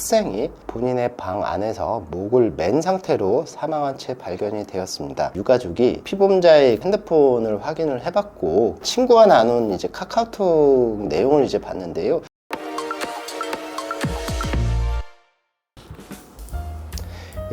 학생이 본인의 방 안에서 목을 맨 상태로 사망한 채 발견이 되었습니다. 유가족이 피보험자의 핸드폰을 확인을 해봤고 친구가 나눈 이제 카카오톡 내용을 이제 봤는데요.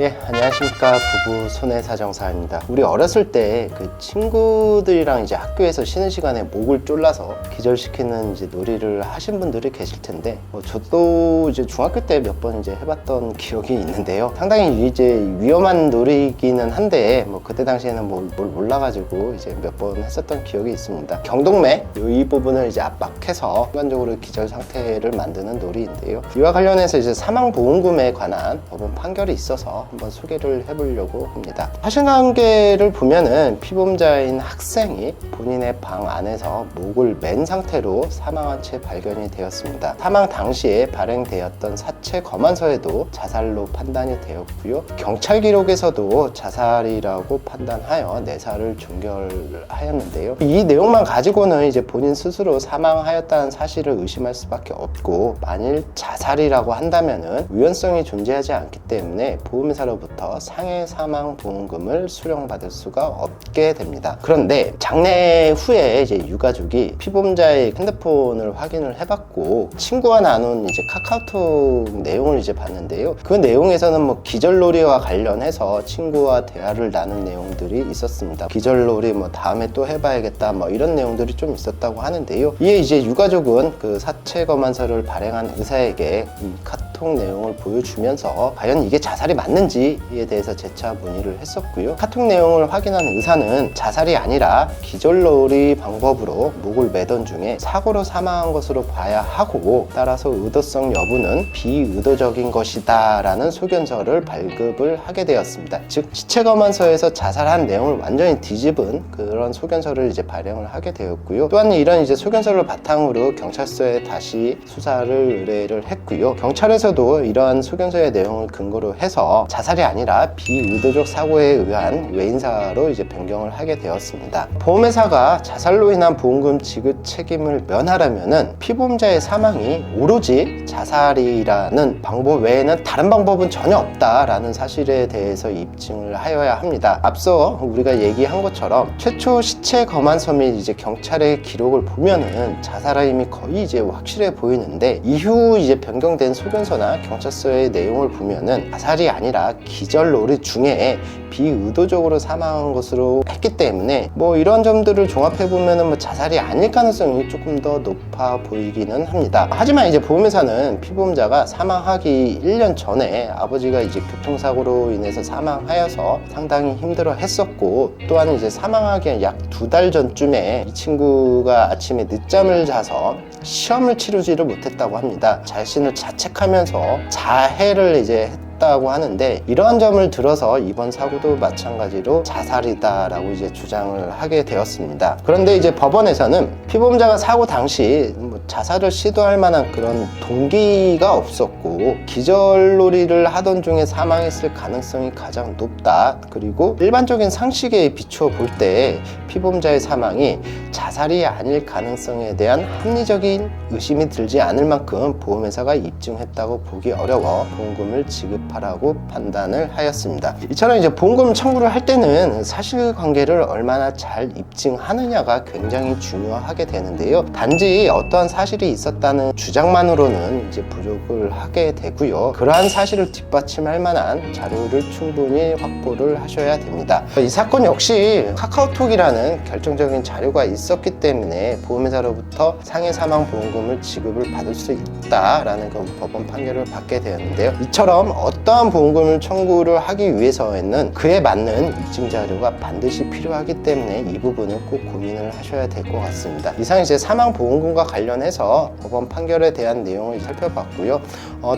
예, 안녕하십니까. 부부 손해사정사입니다. 우리 어렸을 때 그 친구들이랑 이제 학교에서 쉬는 시간에 목을 졸라서 기절시키는 이제 놀이를 하신 분들이 계실 텐데, 저도 이제 중학교 때 몇 번 이제 해봤던 기억이 있는데요. 상당히 이제 위험한 놀이기는 한데, 그때 당시에는 뭘 몰라가지고 이제 몇 번 했었던 기억이 있습니다. 경동맥 이 부분을 이제 압박해서 순간적으로 기절 상태를 만드는 놀이인데요. 이와 관련해서 이제 사망보험금에 관한 법원 판결이 있어서 한번 소개를 해보려고 합니다. 사실관계를 보면은 피보험자인 학생이 본인의 방 안에서 목을 맨 상태로 사망한 채 발견이 되었습니다. 사망 당시에 발행되었던 사체 검안서에도 자살로 판단이 되었고요. 경찰 기록에서도 자살이라고 판단하여 내사를 종결하였는데요. 이 내용만 가지고는 이제 본인 스스로 사망하였다는 사실을 의심할 수밖에 없고, 만일 자살이라고 한다면은 유연성이 존재하지 않기 때문에 보험회사로부터 상해 사망 보험금을 수령받을 수가 없게 됩니다. 그런데 장례 후에 이제 유가족이 피보험자의 핸드폰을 확인을 해봤고 친구가 나눈 이제 카카오톡 내용을 이제 봤는데요. 그 내용에서는 기절놀이와 관련해서 친구와 대화를 나눈 내용들이 있었습니다. 기절놀이 다음에 또 해봐야겠다 이런 내용들이 좀 있었다고 하는데요. 이에 이제 유가족은 그 사체 검안서를 발행한 의사에게 이 카톡 내용을 보여주면서 과연 이게 자살이 맞는지에 대해서 재차 문의를 했었고요. 카톡 내용을 확인한 의사는 자살이 아니라 기절놀이 방법으로 목을 매던 중에 사고로 사망한 것으로 봐야 하고, 따라서 의도성 여부는 비의도적인 것이다 라는 소견서를 발급을 하게 되었습니다. 즉 시체검안서에서 자살한 내용을 완전히 뒤집은 그런 소견서를 이제 발행을 하게 되었고요. 또한 이런 이제 소견서를 바탕으로 경찰서에 다시 수사를 의뢰를 했고요. 경찰에서도 이러한 소견서의 내용을 근거로 해서 자살이 아니라 비의도적 사고에 의한 외인사로 이제 변경을 하게 되었습니다. 보험회사가 자살로 인한 보험금 지급 책임을 면하려면은 피보험자의 사망이 오로지 자살이라는 방법 외에는 다른 방법은 전혀 없다라는 사실에 대해서 입증을 하여야 합니다. 앞서 우리가 얘기한 것처럼 최초 시체 검안서 및 이제 경찰의 기록을 보면은 자살의 힘이 거의 이제 확실해 보이는데, 이후 이제 변경된 소견서나 경찰서의 내용을 보면은 자살이 아니라 기절놀이 중에 비의도적으로 사망한 것으로 했기 때문에 이런 점들을 종합해 보면은 자살이 아닐 가능성이 조금 더 높아 보이기는 합니다. 하지만 이제 보험회사는 피보험자가 사망하기 1년 전에 아버지가 이제 교통사고로 인해서 사망하여서 상당히 힘들어 했었고, 또한 이제 사망하기 약 2달 전쯤에 이 친구가 아침에 늦잠을 자서 시험을 치르지를 못했다고 합니다. 자신을 자책하면서 자해를 이제 다고 하는데, 이러한 점을 들어서 이번 사고도 마찬가지로 자살이다라고 이제 주장을 하게 되었습니다. 그런데 이제 법원에서는 피보험자가 사고 당시 자살을 시도할 만한 그런 동기가 없었고 기절놀이를 하던 중에 사망했을 가능성이 가장 높다. 그리고 일반적인 상식에 비추어 볼 때 피보험자의 사망이 자살이 아닐 가능성에 대한 합리적인 의심이 들지 않을 만큼 보험회사가 입증했다고 보기 어려워 보험금을 지급하라고 판단을 하였습니다. 이처럼 이제 보험금 청구를 할 때는 사실관계를 얼마나 잘 입증하느냐가 굉장히 중요하게 되는데요. 단지 어떠한 사실이 있었다는 주장만으로는 이제 부족을 하게 되고요. 그러한 사실을 뒷받침할 만한 자료를 충분히 확보를 하셔야 됩니다. 이 사건 역시 카카오톡이라는 결정적인 자료가 있었기 때문에 보험회사로부터 상해 사망 보험금을 지급을 받을 수 있다라는 그 법원 판결을 받게 되었는데요. 이처럼 어떠한 보험금을 청구를 하기 위해서는 그에 맞는 입증 자료가 반드시 필요하기 때문에 이 부분은 꼭 고민을 하셔야 될 것 같습니다. 이상 이제 사망 보험금과 관련해서 법원 판결에 대한 내용을 살펴봤고요.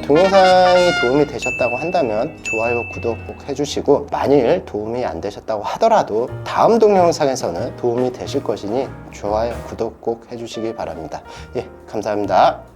동영상이 도움이 되셨다고 한다면 좋아요, 구독 꼭 해주시고, 만일 도움이 안 되셨다고 하더라도 다음 동영상에서는 도움이 되실 것이니 좋아요, 구독 꼭 해주시기 바랍니다. 예, 감사합니다.